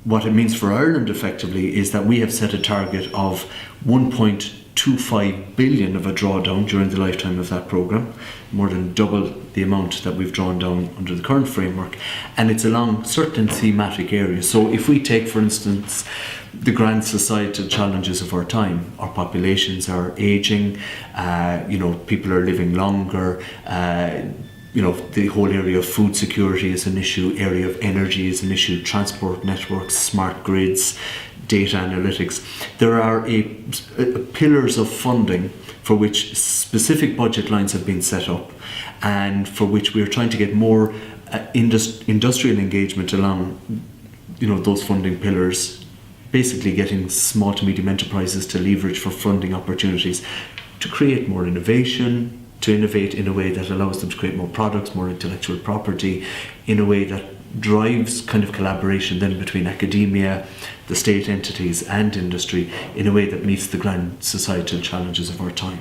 what it means for Ireland effectively is that we have set a target of 1.25 billion of a drawdown during the lifetime of that programme, more than double the amount that we've drawn down under the current framework, and it's along certain thematic areas. So if we take, for instance, the grand societal challenges of our time, our populations are ageing, people are living longer, the whole area of food security is an issue, area of energy is an issue, transport networks, smart grids, data analytics. There are pillars of funding for which specific budget lines have been set up, and for which we are trying to get more industrial engagement along those funding pillars, basically getting small to medium enterprises to leverage for funding opportunities to create more innovation, to innovate in a way that allows them to create more products, more intellectual property, in a way that drives kind of collaboration then between academia, the state entities and industry, in a way that meets the grand societal challenges of our time.